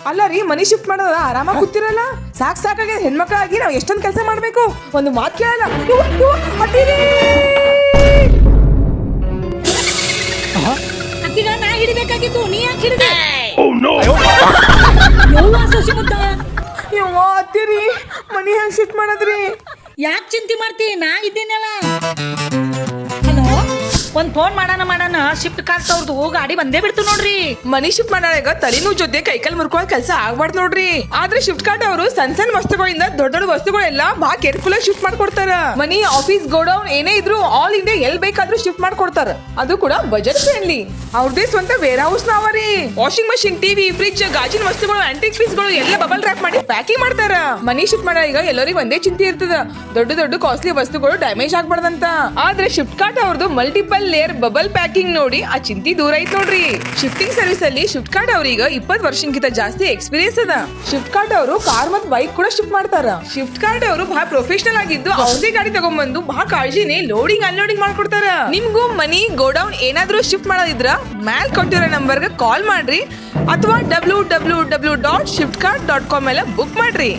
ಅಲ್ಲ ರೀ, ಮನಿ ಶಿಫ್ಟ್ ಮಾಡೋದ ಆರಾಮಾಗಿ ಕೂತಿರಲ್ಲ. ಸಾಕಾಗಿ ಹೆಣ್ಮಕ್ಳಾಗಿ ನಾವು ಎಷ್ಟೊಂದು ಕೆಲಸ ಮಾಡ್ಬೇಕು, ಒಂದು ಮಾತು ಕೇಳಲ್ಲ. ಅಕ್ಕಿಗ ನಾ ಹಿಡಿಬೇಕಾಗಿತ್ತು, ನೀ ಯಾಕೆ ಹಿಡಿದೆ? ಯವ್ವ ಅತ್ತಿರಿ, ಮನಿ ಹೆಂಗ್ ಶಿಫ್ಟ್ ಮಾಡದ್ರಿ? ಯಾಕೆ ಚಿಂತೆ ಮಾಡ್ತಿ? ನಾ ಇದ್ದೀನಲ್ಲ. ಹಲೋ, ಒಂದ್ ಫೋನ್ ಮಾಡೋಣ ಶಿಫ್ಟ್ ಕಾಸ್ಟ್ ಅವ್ರದ್ದು ಗಾಡಿ ಬಂದೇ ಬಿಡ್ತು ನೋಡ್ರಿ. ಮನಿ ಶಿಫ್ಟ್ ಮಾಡಾಗ ತಲೆನೂ ಜೊತೆ ಕೈಕಲ್ ಮುರ್ಕೊಳ್ಳೋ ಕೆಲಸ ಆಗ್ಬಾರ್ದು ನೋಡ್ರಿ. ಆದ್ರೆ ಶಿಫ್ಟ್ ಕಾರ್ಡ್ ಅವರು ಸಣ್ಣ ವಸ್ತುಗಳಿಂದ ದೊಡ್ಡ ದೊಡ್ಡ ವಸ್ತುಗಳೆಲ್ಲ ಬಹಳ ಕೇರ್ಫುಲ್ ಆಗಿ ಶಿಫ್ಟ್ ಮಾಡ್ಕೊಡ್ತಾರ. ಮನಿ, ಆಫೀಸ್, ಗೋಡೌನ್ ಏನೇ ಇದ್ರು ಆಲ್ ಇಂಡಿಯಾ ಎಲ್ ಬೇಕಾದ್ರೂ ಶಿಫ್ಟ್ ಮಾಡ್ಕೊಡ್ತಾರ. ಅದು ಕೂಡ ಬಜೆಟ್ ಫ್ರೆಂಡ್ಲಿ. ಅವ್ರದೇ ಸ್ವಂತ ವೇರ್ ಹೌಸ್ ನಾವರಿ. ವಾಷಿಂಗ್ ಮಷಿನ್, ಟಿವಿ, ಫ್ರಿಡ್ಜ್, ಗಾಜಿನ ವಸ್ತುಗಳು, ಆಂಟಿಕ್ ಪೀಸ್ಗಳು ಎಲ್ಲ ಬಬಲ್ ರ್ಯಾಪ್ ಮಾಡಿ ಪ್ಯಾಕಿಂಗ್ ಮಾಡ್ತಾರ. ಮನಿ ಶಿಫ್ಟ್ ಮಾಡಾಗ ಎಲ್ಲರಿಗೂ ಒಂದೇ ಚಿಂತೆ ಇರ್ತದ, ದೊಡ್ಡ ದೊಡ್ಡ ಕಾಸ್ಟ್ಲಿ ವಸ್ತುಗಳು ಡ್ಯಾಮೇಜ್ ಆಗ್ಬಾರ್ದಂತ. ಆದ್ರೆ ಶಿಫ್ಟ್ ಕಾರ್ಡ್ ಅವ್ರದ್ದು ಮಲ್ಟಿಪಲ್ ಲೇಯರ್ ಬಬಲ್ ಪ್ಯಾಕಿಂಗ್ ನೋಡಿ ಆ ಚಿಂತೆ ದೂರ ಐತ್ ನೋಡ್ರಿ. ಶಿಫ್ಟಿಂಗ್ ಸರ್ವಿಸ್ ಅಲ್ಲಿ ಶಿಫ್ಟ್ ಕಾರ್ಡ್ ಅವ್ರೀಗ 20 ವರ್ಷಕ್ಕಿಂತ ಜಾಸ್ತಿ ಎಕ್ಸ್ಪೀರಿಯನ್ಸ್ ಅದ. ಶಿಫ್ಟ್ ಕಾರ್ಡ್ ಅವರು ಕಾರ್ ಮತ್ತು ಬೈಕ್ ಕೂಡ ಶಿಫ್ಟ್ ಮಾಡ್ತಾರ. ಶಿಫ್ಟ್ ಕಾರ್ಡ್ ಅವರು ಬಹಳ ಪ್ರೊಫೆಷನಲ್ ಆಗಿದ್ದು ಅವ್ರದೇ ಗಾಡಿ ತಗೊಂಡ್ಬಂದು ಬಹಳ ಕಾಳಜಿನೇ ಲೋಡಿಂಗ್ ಅನ್ಲೋಡಿಂಗ್ ಮಾಡ್ಕೊಡ್ತಾರ. ನಿಮ್ಗೂ ಮನಿ, ಗೋಡೌನ್ ಏನಾದ್ರೂ ಶಿಫ್ಟ್ ಮಾಡೋದಿದ್ರ ಮ್ಯಾಲ್ ಕೊಟ್ಟಿರೋ ನಂಬರ್ಗೆ ಕಾಲ್ ಮಾಡ್ರಿ ಅಥವಾ www.shiftcart.com ಮೇಲೆ ಬುಕ್ ಮಾಡ್ರಿ.